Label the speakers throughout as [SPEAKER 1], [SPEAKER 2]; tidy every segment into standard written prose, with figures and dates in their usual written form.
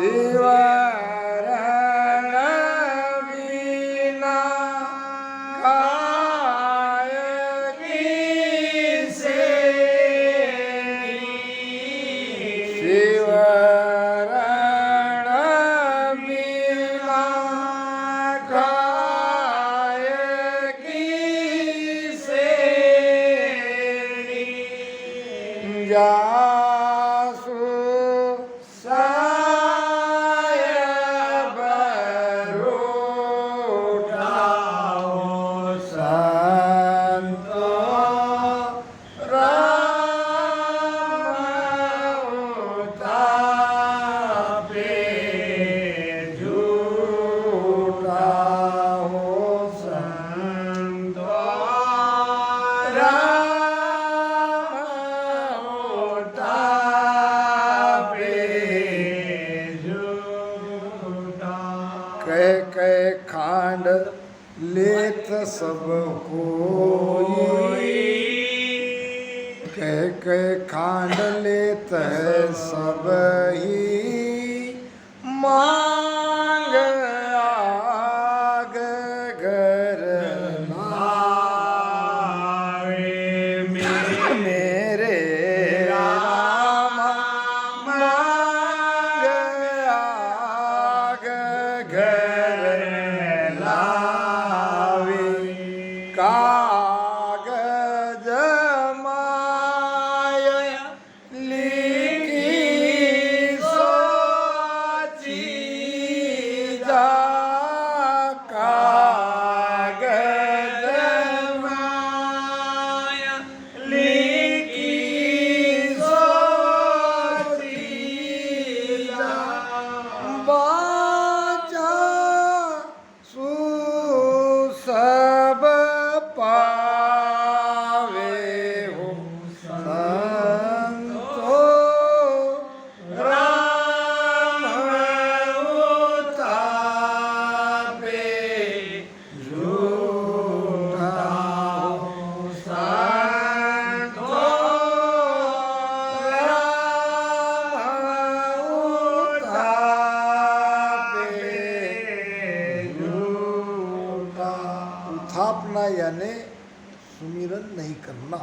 [SPEAKER 1] शिवरण बिना काय किसे शिवरण बिना काय किसे जासु कह कह खांड लेत सब कोई कह कह खांड लेत है सब ही मांग आग घर लावे मेरे राम मांग आग घर लावे कागज माया लिखी सोची जा कागज माया लिखी सोची जा बाचा सु सब पावे हो संतो राम उतापे झूठा हो संतो राम उतापे झूठा उथापना यानी सुमिरन नहीं करना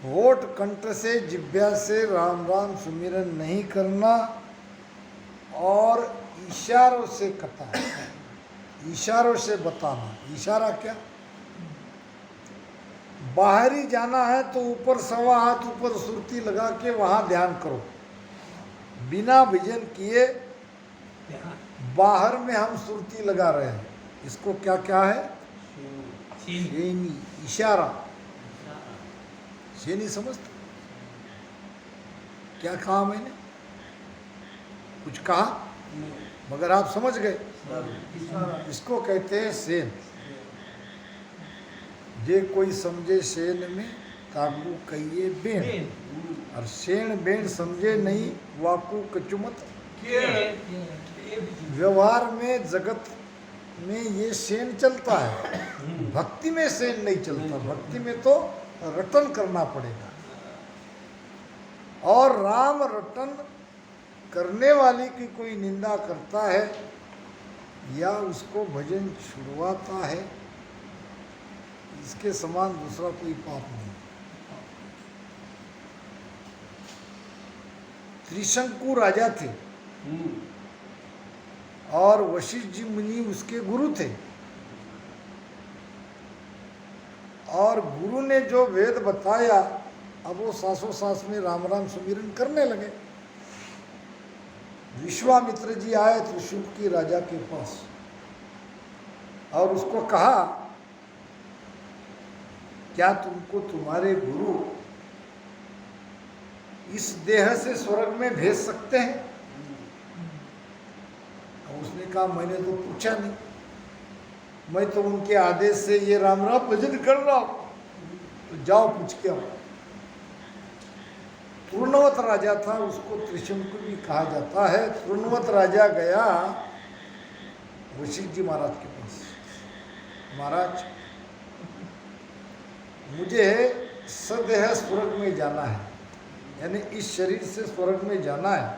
[SPEAKER 1] होठ कंठ से जिह्वा से राम राम सुमिरन नहीं करना और इशारों से कथा इशारों से बताना इशारा क्या बाहरी जाना है तो ऊपर सवा हाथ ऊपर सुरती लगा के वहां ध्यान करो बिना भजन किए बाहर में हम सुरती लगा रहे हैं इसको क्या क्या है शेनी इशारा शेनी समझते क्या कहा मैंने कुछ कहा मगर आप समझ गए इसको कहते हैं सेन जे कोई समझे सेन में ताकू कहिए बेन और सेन बेन समझे नहीं वाकू कचुमत व्यवहार में जगत में ये सेन चलता है भक्ति में सेन नहीं चलता भक्ति में तो रटन करना पड़ेगा और राम रटन करने वाले की कोई निंदा करता है या उसको भजन छुड़वाता है इसके समान दूसरा कोई पाप नहीं त्रिशंकु राजा थे और वशिष्ठ जी मुनि उसके गुरु थे और गुरु ने जो वेद बताया अब वो सासों सास में राम राम सुमिरन करने लगे विश्वामित्र जी आए त्रिशंकु राजा के पास और उसको कहा क्या तुमको तुम्हारे गुरु इस देह से स्वर्ग में भेज सकते हैं उसने कहा मैंने तो पूछा नहीं मैं तो उनके आदेश से ये राम राम भजन कर रहा हूं तो जाओ पूछ के आओ तृणवत राजा था उसको त्रिशंकु भी कहा जाता है तृणवत राजा गया वशिष्ठ जी महाराज के पास महाराज मुझे सदेह स्वर्ग में जाना है यानी इस शरीर से स्वर्ग में जाना है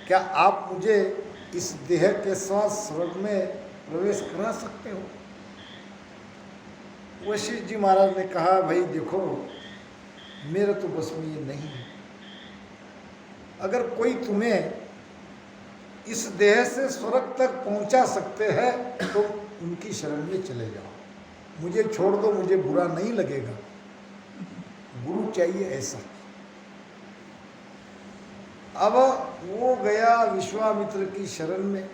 [SPEAKER 1] क्या आप मुझे इस देह के साथ स्वर्ग में प्रवेश करा सकते हो? वशिष्ठ जी महाराज ने कहा, भाई देखो, मेरे तो बस में ये नहीं है। अगर कोई तुम्हें इस देह से स्वर्ग तक पहुंचा सकते हैं तो उनकी शरण में चले जाओ, मुझे छोड़ दो, मुझे बुरा नहीं लगेगा। गुरु चाहिए ऐसा। अब वो गया विश्वामित्र की शरण में।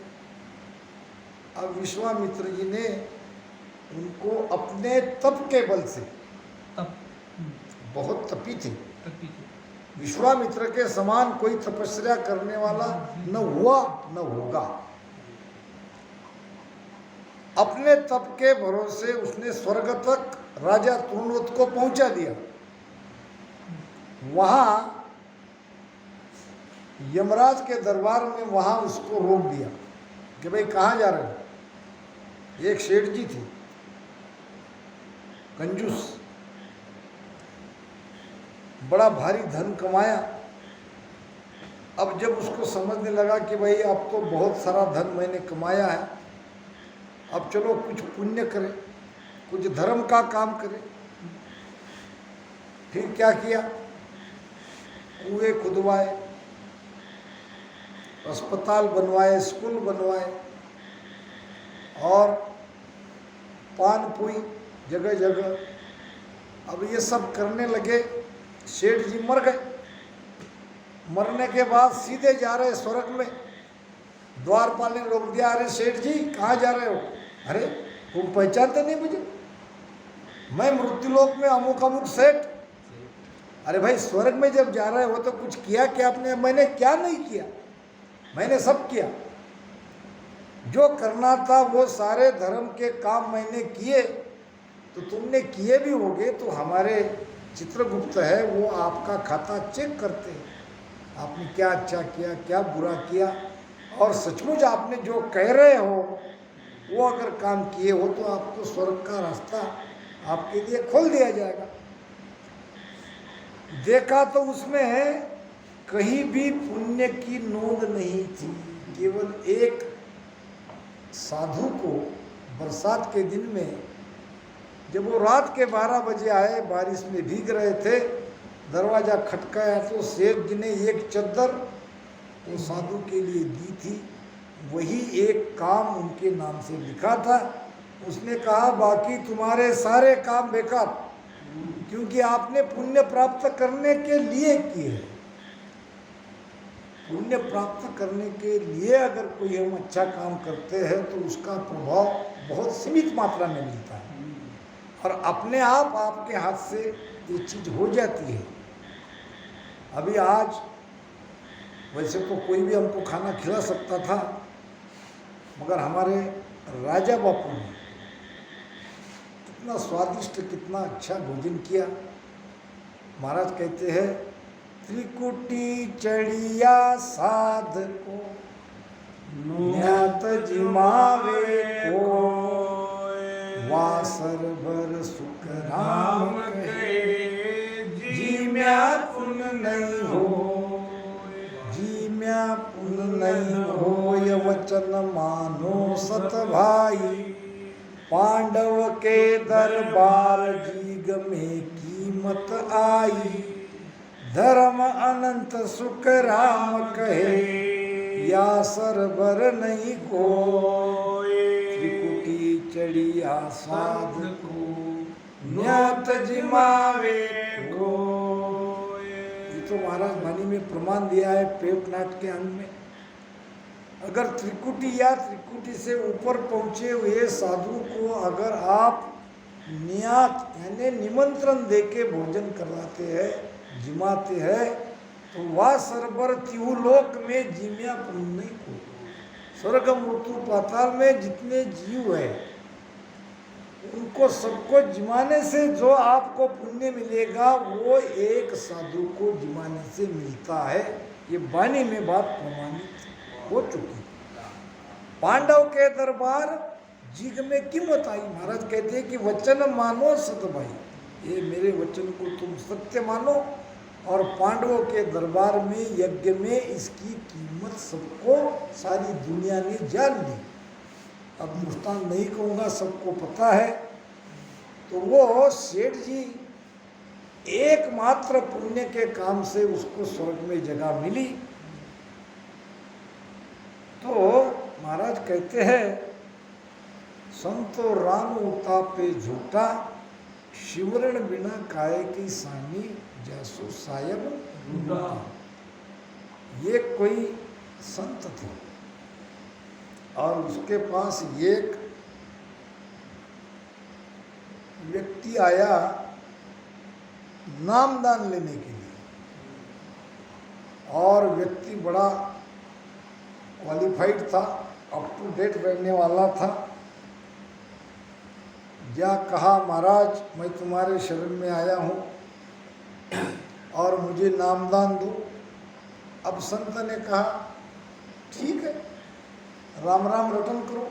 [SPEAKER 1] अब विश्वामित्र जी ने उनको अपने तप के बल से, बहुत तपी थे, विश्वामित्र के समान कोई तपस्या करने वाला न हुआ न होगा। अपने तप के भरोसे उसने स्वर्ग तक राजा तुरनोत को पहुंचा दिया। वहां यमराज के दरबार में वहां उसको रोक दिया कि भाई कहाँ जा रहे हो। एक सेठ जी थे, कंजूस, बड़ा भारी धन कमाया। अब जब उसको समझने लगा कि भाई अब तो बहुत सारा धन मैंने कमाया है, अब चलो कुछ पुण्य करें, कुछ धर्म का काम करें। फिर क्या किया, कुएं खुदवाए, अस्पताल बनवाए, स्कूल बनवाए और पान पुई जगह जगह। अब ये सब करने लगे। सेठ जी मर गए। मरने के बाद सीधे जा रहे स्वर्ग में। द्वारपाल ने रोक दिया, अरे सेठ जी कहाँ जा रहे हो? अरे तुम पहचानते नहीं मुझे? मैं मृत्युलोक में अमुक अमुक सेठ। अरे भाई स्वर्ग में जब जा रहे हो तो कुछ किया क्या आपने? मैंने क्या नहीं किया, मैंने सब किया। जो करना था वो सारे धर्म के काम मैंने किए। तो तुमने किए भी होगे तो हमारे चित्रगुप्त है वो आपका खाता चेक करते हैं, आपने क्या अच्छा किया, क्या बुरा किया। और सचमुच आपने जो कह रहे हो वो अगर काम किए हो तो आपको स्वर्ग का रास्ता आपके लिए खोल दिया जाएगा। देखा तो उसमें कहीं भी पुण्य की नोंद नहीं थी। केवल एक साधु को बरसात के दिन में, जब वो रात के 12 बजे आए, बारिश में भीग रहे थे, दरवाज़ा खटकाया तो सेठ जी ने एक चद्दर वो साधु के लिए दी थी। वही एक काम उनके नाम से लिखा था। उसने कहा बाकी तुम्हारे सारे काम बेकार, क्योंकि आपने पुण्य प्राप्त करने के लिए किए। पुण्य प्राप्त करने के लिए अगर कोई हम अच्छा काम करते हैं तो उसका प्रभाव बहुत सीमित मात्रा में मिलता है और अपने आप आपके हाथ से ये चीज़ हो जाती है। अभी आज वैसे तो कोई भी हमको खाना खिला सकता था, मगर हमारे राजा बापू ने कितना स्वादिष्ट, कितना अच्छा भोजन किया। महाराज कहते हैं, त्रिकुटी चढ़िया साध को न्यात जिमावे को, वासर भर सुख राम कहे, जी म्या पुन नहीं हो, जी म्या पुन नहीं हो। ये वचन मानो सत भाई, पांडव के दरबार जीग में कीमत आई। धर्म अनंत सुख राम कहे, या सरबर नहीं कोय। त्रिकुटी चढ़िया साध को न्यत जिमावे कोय। ये तो महाराज वाणी में प्रमाण दिया है पेटनाट के अंग में। अगर त्रिकुटी या त्रिकुटी से ऊपर पहुँचे हुए साधु को अगर आप नियात यानी निमंत्रण देके भोजन कराते हैं, जिमाते हैं, तो वह सरबर त्युलोक में जिम्या पुण्य को। स्वर्ग मृत्यु पाताल में जितने जीव है उनको सबको जिमाने से जो आपको पुण्य मिलेगा वो एक साधु को जिमाने से मिलता है। ये वाणी में बात प्रमाणित हो चुकी। पांडव के दरबार जीग में कीमत आई। महाराज कहते हैं कि वचन मानो सत भाई, ये मेरे वचन को तुम सत्य मानो और पांडवों के दरबार में यज्ञ में इसकी कीमत सबको सारी दुनिया ने जान ली। अब मुस्तान नहीं कहूँगा, सबको पता है। तो वो सेठ जी एकमात्र पुण्य के काम से उसको स्वर्ग में जगह मिली। तो महाराज कहते हैं, संतो राम उतापे झूठा, शिवरण बिना काय की सानी, जैसो सायब रूठा। ये कोई संत थे और उसके पास एक व्यक्ति आया नामदान लेने के लिए, और व्यक्ति बड़ा क्वालिफाइड था, अप टू डेट रहने वाला था। या कहा, महाराज मैं तुम्हारे शरण में आया हूँ और मुझे नामदान दो। अब संत ने कहा, ठीक है, राम राम रटन करो।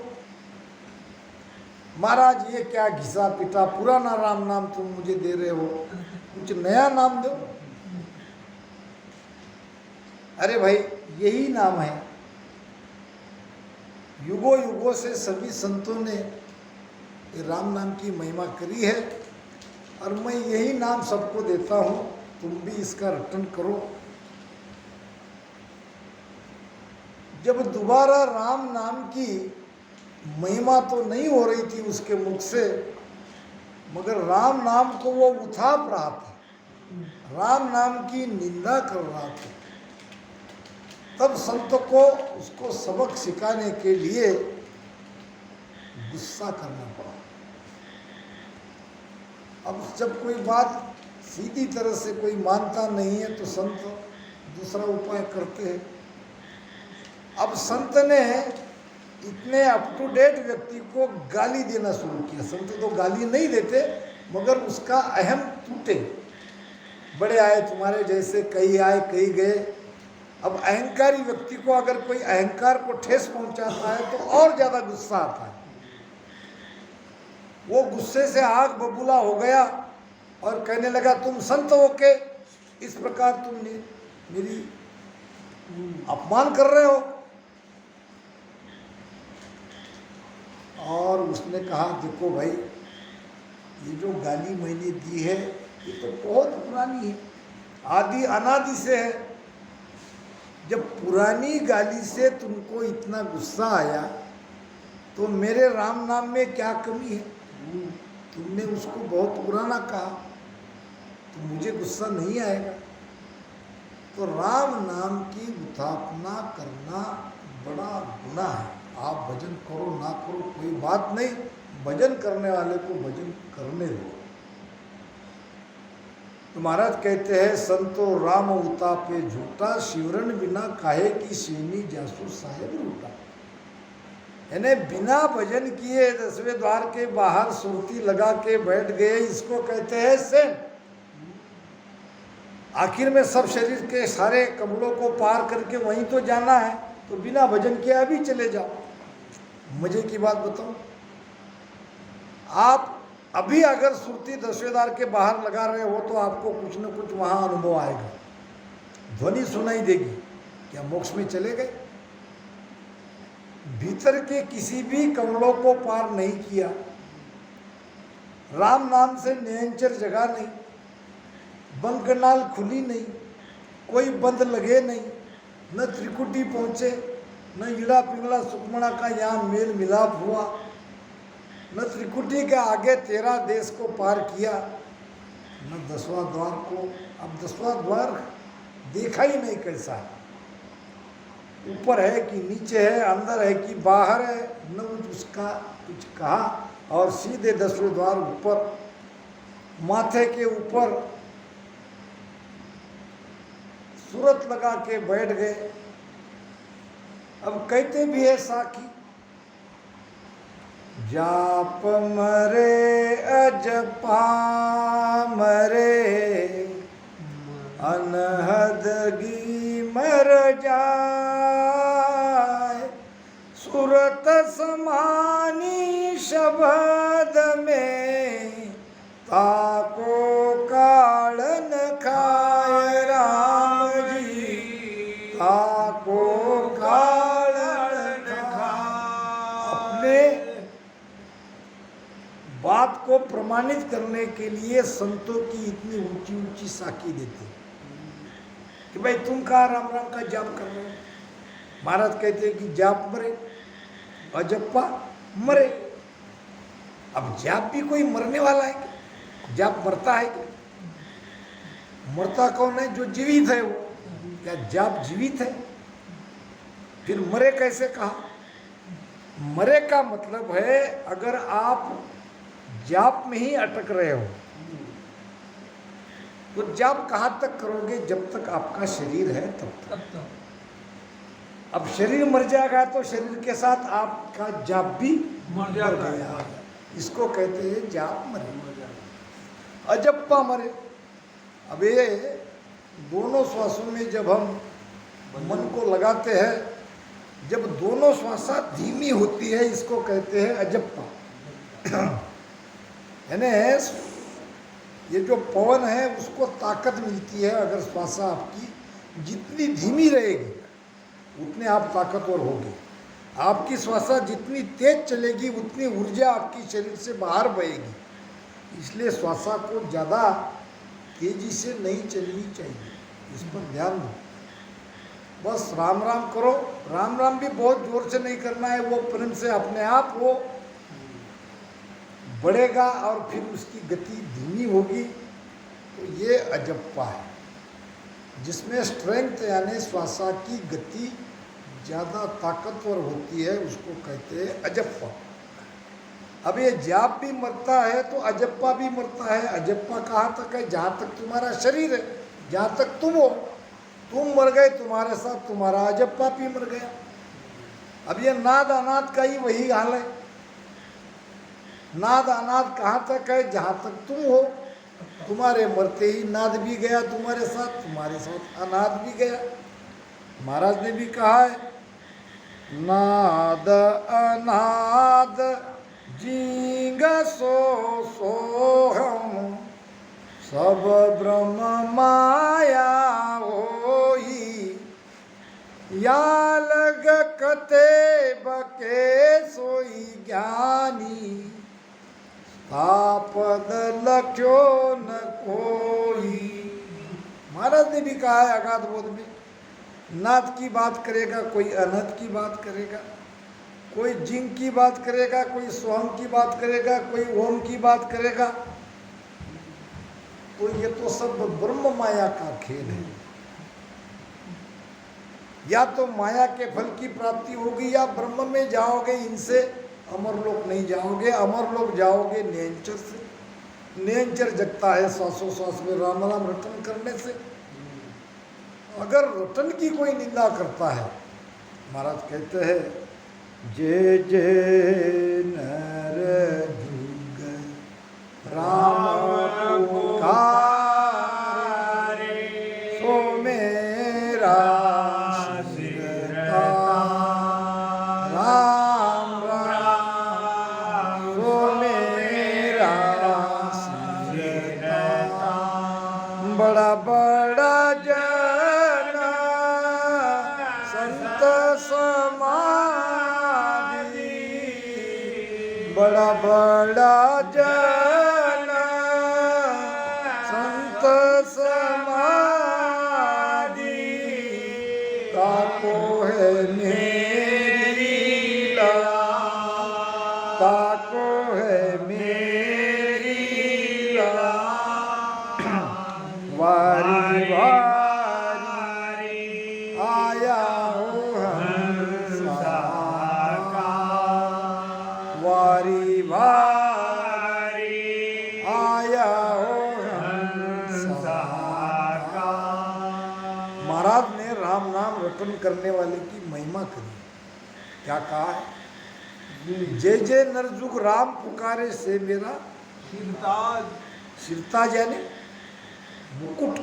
[SPEAKER 1] महाराज ये क्या घिसा पिटा पुराना राम नाम तुम मुझे दे रहे हो, कुछ नया नाम दो। अरे भाई यही नाम है, युगों युगों से सभी संतों ने ये राम नाम की महिमा करी है और मैं यही नाम सबको देता हूँ, तुम भी इसका रटन करो। जब दोबारा राम नाम की महिमा तो नहीं हो रही थी उसके मुख से, मगर राम नाम को वो उथाप रहा था, राम नाम की निंदा कर रहा था। तब संत को उसको सबक सिखाने के लिए गुस्सा करना पड़ा। अब जब कोई बात सीधी तरह से कोई मानता नहीं है तो संत दूसरा उपाय करते हैं। अब संत ने इतने अप टू डेट व्यक्ति को गाली देना शुरू किया। संत तो गाली नहीं देते, मगर उसका अहम टूटे। बड़े आए तुम्हारे जैसे, कई आए कई गए। अब अहंकारी व्यक्ति को अगर कोई अहंकार को ठेस पहुंचाता है तो और ज्यादा गुस्सा आता है। वो गुस्से से आग बबूला हो गया और कहने लगा, तुम संत हो के इस प्रकार तुम मेरी अपमान कर रहे हो। और उसने कहा, देखो भाई, ये जो गाली मैंने दी है ये तो बहुत पुरानी है, आदि अनादि से है। जब पुरानी गाली से तुमको इतना गुस्सा आया तो मेरे राम नाम में क्या कमी है? तुमने उसको बहुत पुराना कहा तो मुझे गुस्सा नहीं आएगा। तो राम नाम की उत्थापना करना बड़ा गुनाह है। आप भजन करो ना करो कोई बात नहीं, भजन करने वाले को भजन करने दो। तो महाराज कहते हैं, संतो राम उतापे झूठा, शिवरण बिना काहे की सीनी, जासू साहेब रूठा। यानी बिना भजन किए 10वें द्वार के बाहर सुरती लगा के बैठ गए, इसको कहते हैं सेन। आखिर में सब शरीर के सारे कमलों को पार करके वहीं तो जाना है, तो बिना भजन किए अभी चले जाओ। मजे की बात बताऊं, आप अभी अगर सुरती 10वें द्वार के बाहर लगा रहे हो तो आपको कुछ न कुछ वहां अनुभव आएगा, ध्वनि सुनाई देगी। क्या मोक्ष में चले गए? भीतर के किसी भी कमलों को पार नहीं किया, राम नाम से निरंतर जगह नहीं, बंकनाल खुली नहीं, कोई बंद लगे नहीं, न त्रिकुटी पहुँचे, न ईड़ा पिंगला सुकमणा का यहाँ मेल मिलाप हुआ, न त्रिकुटी के आगे 13 देश को पार किया, न 10वां द्वार को। अब 10वां द्वार देखा ही नहीं कैसा है, ऊपर है कि नीचे है, अंदर है कि बाहर है, न उसका कुछ कहा। और सीधे 10वें द्वार ऊपर, माथे के ऊपर सूरत लगा के बैठ गए। अब कहते भी है साखी, जाप मरे अजपा मरे, अनहदगी मर जाए, सूरत समानी शब्द में, ताको कालन खाए ताको कारण खा। अपने बात को प्रमाणित करने के लिए संतों की इतनी ऊंची ऊंची साखी देते कि भाई तुम कहाँ राम राम का जाप कर रहे हो। महाराज कहते हैं कि जाप मरे, अजप्पा मरे। अब जाप भी कोई मरने वाला है क्या? जाप मरता है क्या? मरता कौन है? जो जीवित है वो। क्या जाप जीवित है? फिर मरे कैसे कहा? मरे का मतलब है अगर आप जाप में ही अटक रहे हो तो जाप कहाँ तक करोगे? जब तक आपका शरीर है तब तक। अब शरीर मर जाएगा तो शरीर के साथ आपका जाप भी मर जाएगा। इसको कहते हैं जाप मरे, अजप्पा मरे। अब ये दोनों श्वासों में जब हम मन को लगाते हैं, जब दोनों श्वासा धीमी होती है, इसको कहते हैं अजप्पा। यानी ये जो पवन है उसको ताकत मिलती है। अगर श्वासा आपकी जितनी धीमी रहेगी उतने आप ताकतवर होगे। आपकी श्वासा जितनी तेज चलेगी उतनी ऊर्जा आपकी शरीर से बाहर बहेगी। इसलिए श्वासा को ज़्यादा तेजी से नहीं चलनी चाहिए, इस पर ध्यान दो। बस राम राम करो। राम राम भी बहुत जोर से नहीं करना है, वो प्रेम से अपने आप वो बढ़ेगा और फिर उसकी गति धीमी होगी। तो ये अजप्पा है, जिसमें स्ट्रेंथ यानी श्वासा की गति ज़्यादा ताकतवर होती है, उसको कहते हैं अजप्पा। अब ये जाप भी मरता है तो अजप्पा भी मरता है। अजप्पा कहाँ तक है? जहाँ तक तुम्हारा शरीर है, जहाँ तक तुम हो। तुम मर गए, तुम्हारे साथ तुम्हारा अजप्पा भी मर गया। अब ये नाद अनाद का ही वही हाल है। नाद अनाद कहाँ तक है? जहाँ तक तुम हो। तुम्हारे मरते ही नाद भी गया तुम्हारे साथ अनाद भी गया। महाराज ने भी कहा है, नाद अनाद जींग सो सोहम, सब ब्रह्म माया होई, या लग कते बके सोई ज्ञानी, तापद लक्ष्यो न कोई। महाराज ने भी कहा है अगाध बोध में, नाद की बात करेगा कोई अनहद की बात करेगा, कोई जिंग की बात करेगा, कोई सोहम की बात करेगा, कोई ओम की बात करेगा। तो ये तो सब ब्रह्म माया का खेल है। या तो माया के फल की प्राप्ति होगी या ब्रह्म में जाओगे, इनसे अमरलोक नहीं जाओगे। अमरलोक जाओगे निरंतर से। निरंतर जगता है श्वासोश्वास में राम राम रटन करने से। अगर रटन की कोई निंदा करता है, महाराज कहते हैं, जे जे नर जुग राम पुकारे, सो मेरा सिरता राम राम, सो मेरा सिरता। बड़ा बड़ा जन संत समाधि, बड़ा बड़ा जन संत समाधि, ताको है मेरी लीला, ताको है मेरी लीला। वारी वारी आया हो हंसा का, वारी वारी आया हो हंसा का। महाराज ने राम नाम रटन करने वाले की महिमा करी। क्या कहा है? जय जय नरजुग राम पुकारे से मेरा सिरताज। सिरताज यानी मुकुट,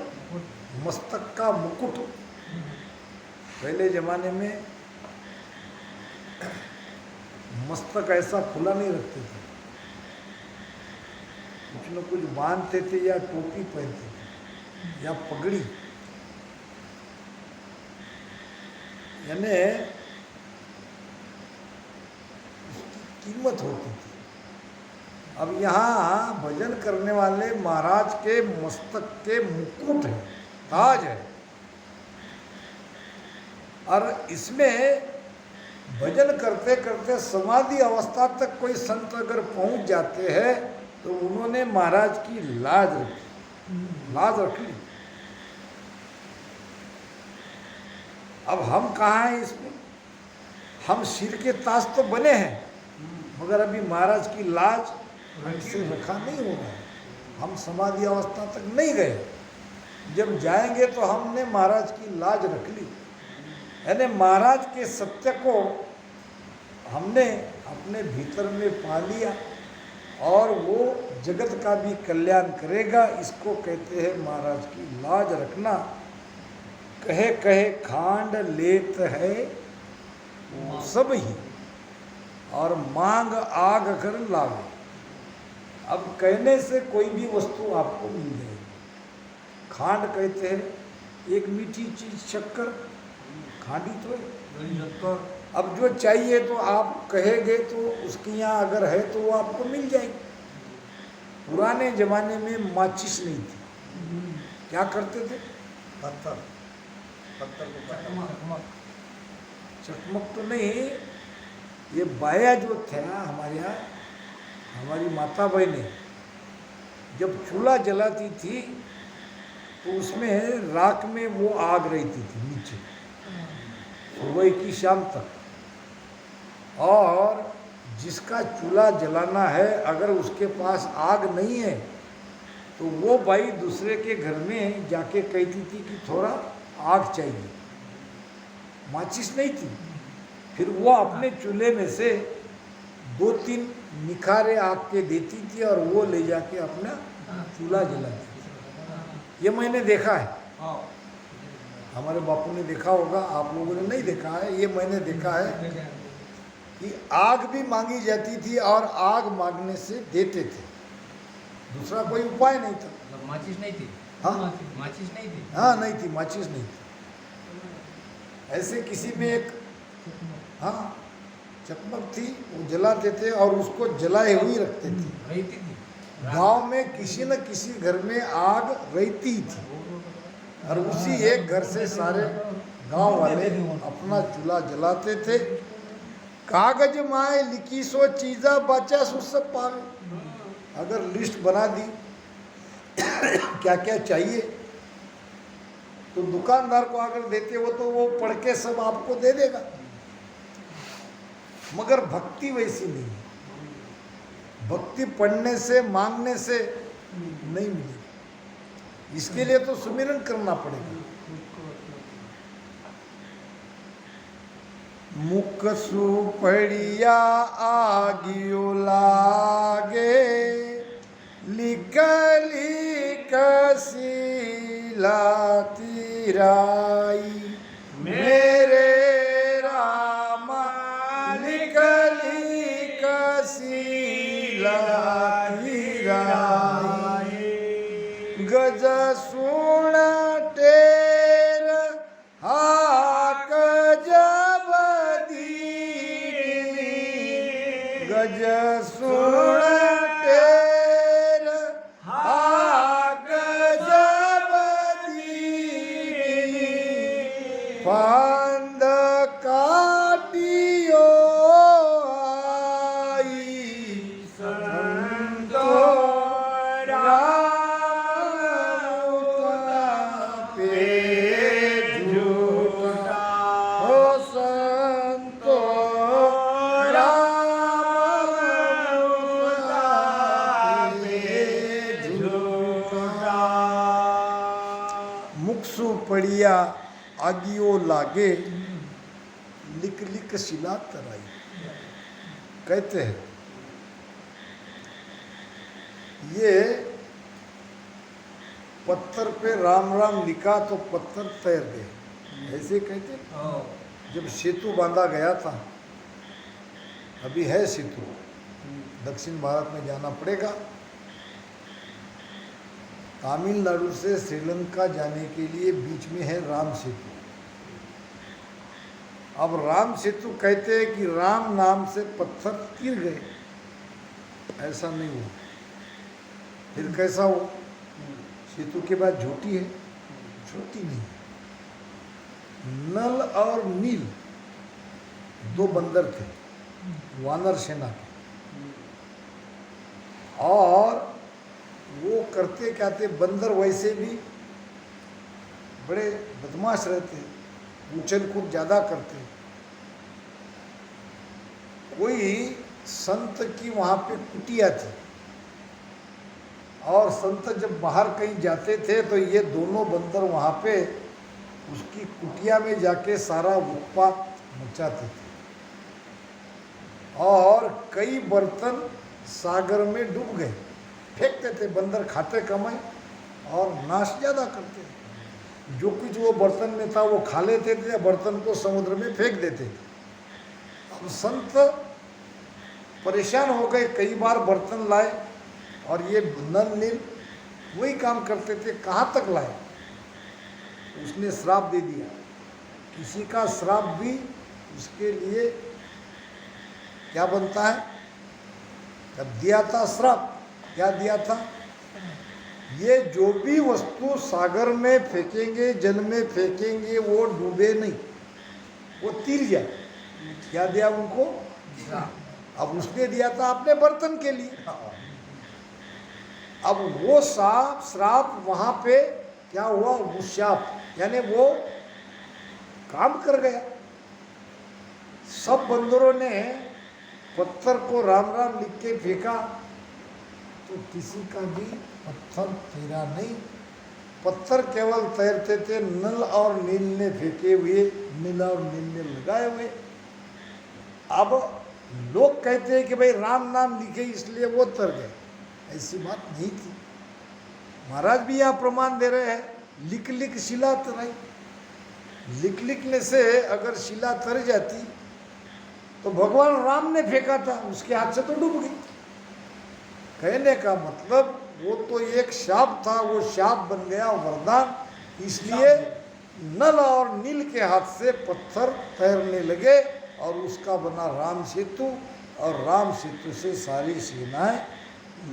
[SPEAKER 1] मस्तक का मुकुट। पहले जमाने में मस्तक ऐसा खुला नहीं रखते थे, कुछ न कुछ बांधते थे या टोपी पहनते थे या पगड़ी। यानी कीमत होती थी। अब यहाँ भजन करने वाले महाराज के मस्तक के मुकुट है, ताज है, और इसमें भजन करते करते समाधि अवस्था तक कोई संत अगर पहुंच जाते हैं तो उन्होंने महाराज की लाज रख ली। अब हम कहाँ हैं इसमें? हम सिर के ताज तो बने हैं, मगर अभी महाराज की लाज हमसे रखा नहीं हो रहा है। हम समाधि अवस्था तक नहीं गए। जब जाएंगे तो हमने महाराज की लाज रख ली, यानी महाराज के सत्य को हमने अपने भीतर में पा लिया और वो जगत का भी कल्याण करेगा। इसको कहते हैं महाराज की लाज रखना। कहे कहे खांड लेत है वो सब ही, और मांग आग कर लावे। अब कहने से कोई भी वस्तु आपको मिल जाएगी। खांड कहते हैं एक मीठी चीज, शक्कर खांडी तो है। अब जो चाहिए तो आप कहेंगे तो उसके यहाँ अगर है तो वो आपको मिल जाएगी। पुराने जमाने में माचिस नहीं थी, क्या करते थे? पत्थर को चकमक तो नहीं, ये बाया जो था हमारे यहाँ, हमारी माता बहनें जब चूल्हा जलाती थी तो उसमें राख में वो आग रहती थी नीचे सुबह की शाम तक। और जिसका चूल्हा जलाना है अगर उसके पास आग नहीं है तो वो भाई दूसरे के घर में जाके कहती थी कि थोड़ा आग चाहिए। माचिस नहीं थी, फिर वो अपने चूल्हे में से 2-3 निखारे आग के देती थी और वो ले जाके अपना चूल्हा जलाती थी। ये मैंने देखा है, हमारे बापू ने देखा होगा, आप लोगों ने नहीं देखा है। ये मैंने देखा है कि आग भी मांगी जाती थी और आग मांगने से देते थे, दूसरा कोई उपाय नहीं था।
[SPEAKER 2] मतलब माचिस नहीं थी?
[SPEAKER 1] हाँ,
[SPEAKER 2] माचिस नहीं थी।
[SPEAKER 1] हाँ नहीं थी, माचिस नहीं थी। ऐसे किसी में एक हाँ चकमक थी, वो जलाते थे और उसको जलाए हुए रखते थे।
[SPEAKER 2] रहती थी
[SPEAKER 1] गांव में किसी न किसी घर में आग रहती थी और उसी एक घर से सारे गांव वाले अपना चूल्हा जलाते थे। कागज माए लिखी सो चीज़ा बचा सो सब पावे। अगर लिस्ट बना दी क्या क्या चाहिए तो दुकानदार को अगर देते हो तो वो पढ़ के सब आपको दे देगा। मगर भक्ति वैसी नहीं है। भक्ति पढ़ने से मांगने से नहीं मिलेगी, इसके लिए तो सुमिरन करना पड़ेगा। मुख सुपड़िया आगियो लागे, लिख लिख सिलाती राई। मेरे रामा लिख लिख सिलाती राई। गज सुन टेर हाक जब दीनी। गज सुन टेर हाक जब दीनी। फांद काटियो आई संतो पड़िया आगियो लागे, लिख लिख शिला तराई। कहते हैं ये पत्थर पे राम राम लिखा तो पत्थर तैर गए, ऐसे कहते हैं। जब सेतु बांधा गया था, अभी है सेतु, दक्षिण भारत में जाना पड़ेगा। तमिलनाडु से श्रीलंका जाने के लिए बीच में है राम सेतु। अब राम सेतु कहते हैं कि राम नाम से पत्थर गिर गए, ऐसा नहीं हुआ। फिर कैसा हो? सेतु के बाद झोटी है, झोटी नहीं। नल और नील दो बंदर थे, वानर सेना के, और वो करते क्या थे, बंदर वैसे भी बड़े बदमाश रहते, उछल कूद ज़्यादा करते। कोई संत की वहाँ पे कुटिया थी, और संत जब बाहर कहीं जाते थे तो ये दोनों बंदर वहाँ पे उसकी कुटिया में जाके सारा उत्पात मचाते थे, और कई बर्तन सागर में डूब गए। फेंकते थे, बंदर खाते कम है और नाश ज़्यादा करते। जो कुछ वो बर्तन में था वो खा लेते थे, बर्तन को समुद्र में फेंक देते थे। अब संत परेशान हो गए, कई बार बर्तन लाए, और ये नल नील वही काम करते थे, कहाँ तक लाए। उसने श्राप दे दिया। किसी का श्राप भी उसके लिए क्या बनता है? जब दिया था श्राप, क्या दिया था? ये जो भी वस्तु सागर में फेंकेंगे, जल में फेंकेंगे, वो डूबे नहीं, वो तिर जाए। क्या दिया उनको? अब उसने दिया था अपने बर्तन के लिए। अब वो श्राप वहां पे क्या हुआ? वो शाप यानी वो काम कर गया। सब बंदरों ने पत्थर को राम राम लिख के फेंका, तो किसी का भी पत्थर तैरा नहीं। पत्थर केवल तैरते थे नल और नील ने फेंके हुए, नील और नील ने लगाए हुए। अब लोग कहते हैं कि भाई राम नाम लिखे इसलिए वो तर गए, ऐसी बात नहीं थी। महाराज भी यहाँ प्रमाण दे रहे हैं, लिख लिख शिला तराई। लिख लिखने से अगर शिला तर जाती तो भगवान राम ने फेंका था, उसके हाथ से तो डूब गई। कहने का मतलब वो तो एक शाप था, वो शाप बन गया वरदान, इसलिए नल और नील के हाथ से पत्थर तैरने लगे, और उसका बना राम सेतु, और राम सेतु से सारी सेनाएं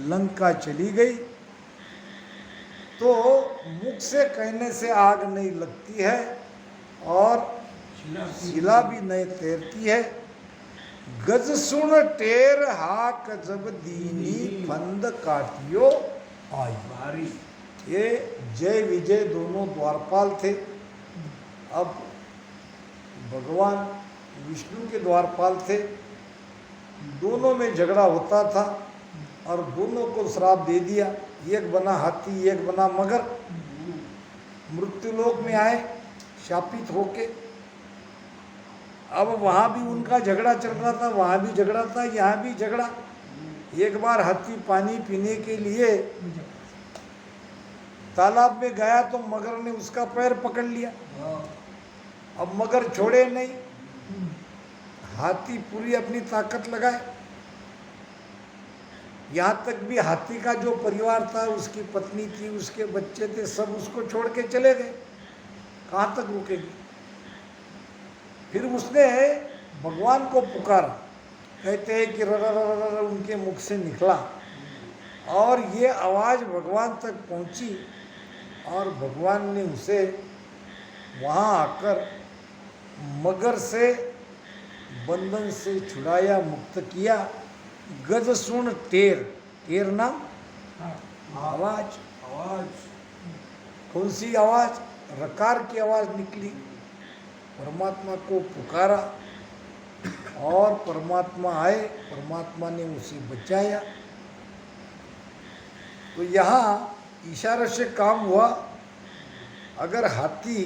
[SPEAKER 1] लंका चली गई। तो मुख से कहने से आग नहीं लगती है, और शिला भी नहीं तैरती है। गज सुन टेर हाक जब दीनी फंद काटियो आई। ये जय विजय दोनों द्वारपाल थे। अब भगवान विष्णु के द्वारपाल थे, दोनों में झगड़ा होता था, और दोनों को श्राप दे दिया। एक बना हाथी, एक बना मगर। मृत्युलोक में आए शापित होके। अब वहाँ भी उनका झगड़ा चल रहा था, वहाँ भी झगड़ा था, यहाँ भी झगड़ा। एक बार हाथी पानी पीने के लिए तालाब में गया तो मगर ने उसका पैर पकड़ लिया। अब मगर छोड़े नहीं, हाथी पूरी अपनी ताकत लगाए। यहाँ तक भी हाथी का जो परिवार था, उसकी पत्नी थी, उसके बच्चे थे, सब उसको छोड़ के चले गए। कहाँ तक रुकेगी? फिर उसने भगवान को पुकारा। कहते हैं कि रर उनके मुख से निकला, और ये आवाज़ भगवान तक पहुँची, और भगवान ने उसे वहाँ आकर मगर से बंधन से छुड़ाया, मुक्त किया। गज सुन टेर, टेर नाम आवाज। कौन सी आवाज? रकार की आवाज निकली। परमात्मा को पुकारा, और परमात्मा आए, परमात्मा ने उसे बचाया। तो यहाँ इशारे से काम हुआ। अगर हाथी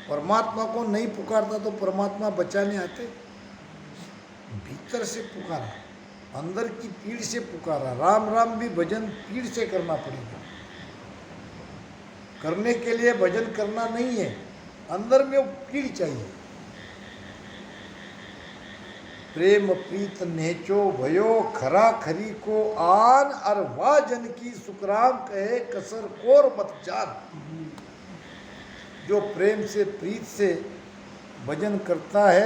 [SPEAKER 1] परमात्मा को नहीं पुकारता तो परमात्मा बचाने आते? भीतर से पुकारा, अंदर की पीड़ से पुकारा। राम राम भी भजन पीड़ से करना पड़ेगा। करने के लिए भजन करना नहीं है, अंदर में वो पीड़ चाहिए। प्रेम प्रीत नेचो भयो खरा खरी को आन, और वाह जन की सुखराम कहे कसर कोर मत जान। जो प्रेम से प्रीत से भजन करता है